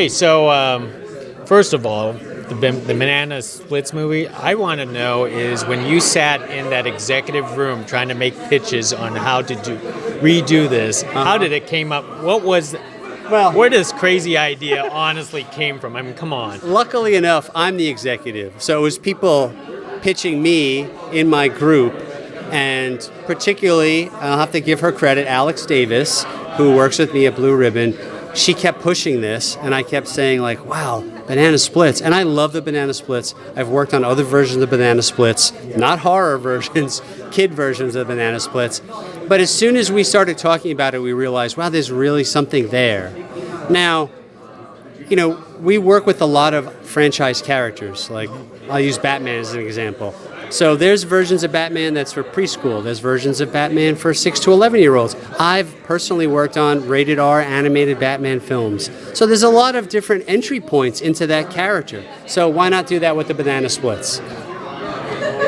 Hey, so first of all, the Banana Splits movie, I want to know is when you sat in that executive room trying to make pitches on how to redo this, how did it came up? What was, where did this crazy idea honestly came from? I mean, come on. Luckily enough, I'm the executive. So it was people pitching me in my group, and particularly, I'll have to give her credit, Alex Davis, who works with me at Blue Ribbon. She kept pushing this, and I kept saying, like, wow, Banana Splits. And I love the Banana Splits. I've worked on other versions of Banana Splits, not horror versions, kid versions of Banana Splits. But as soon as we started talking about it, we realized, wow, there's really something there. Now, you know, we work with a lot of franchise characters. Like, I'll use Batman as an example. So there's versions of Batman that's for preschool. There's versions of Batman for 6 to 11-year-olds. I've personally worked on rated R animated Batman films. So there's a lot of different entry points into that character. So why not do that with the Banana Splits?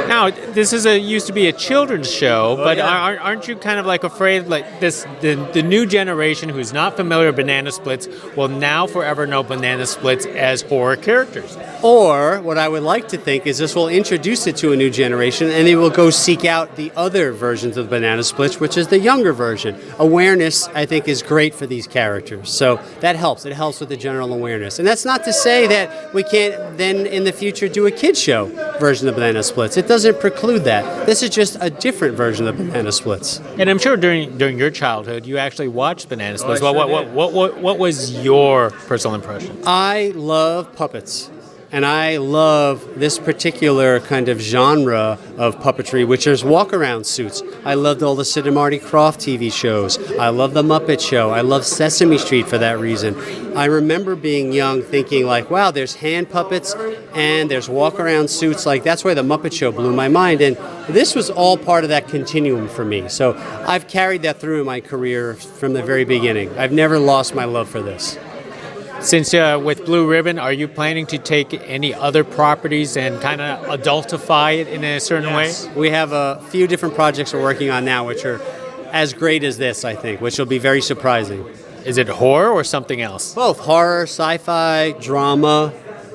Now, this used to be a children's show, but yeah. aren't you kind of like afraid like the new generation who's not familiar with Banana Splits will now forever know Banana Splits as horror characters? Or what I would like to think is this will introduce it to a new generation, and they will go seek out the other versions of Banana Splits, which is the younger version. Awareness, I think, is great for these characters. So that helps. It helps with the general awareness. And that's not to say that we can't then in the future do a kids show version of Banana Splits. It doesn't preclude that. This is just a different version of Banana Splits. And I'm sure during your childhood you actually watched Banana Splits. Oh, What was your personal impression? I love puppets. And I love this particular kind of genre of puppetry, which is walk-around suits. I loved all the Sid and Marty Krofft TV shows. I love The Muppet Show. I love Sesame Street for that reason. I remember being young thinking like, wow, there's hand puppets and there's walk-around suits. Like, that's why The Muppet Show blew my mind. And this was all part of that continuum for me. So I've carried that through in my career from the very beginning. I've never lost my love for this. Since with Blue Ribbon, are you planning to take any other properties and kind of adultify it in a certain way? We have a few different projects we're working on now, which are as great as this, I think, which will be very surprising. Is it horror or something else? Both horror, sci-fi, drama.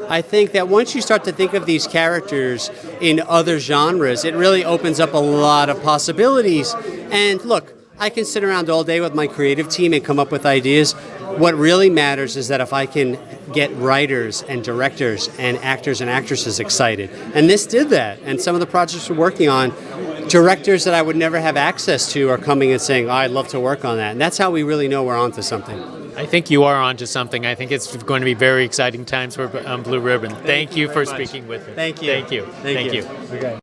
I think that once you start to think of these characters in other genres, it really opens up a lot of possibilities. And look, I can sit around all day with my creative team and come up with ideas. What really matters is that if I can get writers and directors and actors and actresses excited. And this did that. And some of the projects we're working on, directors that I would never have access to are coming and saying, oh, I'd love to work on that. And that's how we really know we're onto something. I think you are onto something. I think it's going to be very exciting times for Blue Ribbon. Thank you for speaking with me. Thank you. Thank you. Thank you. Okay.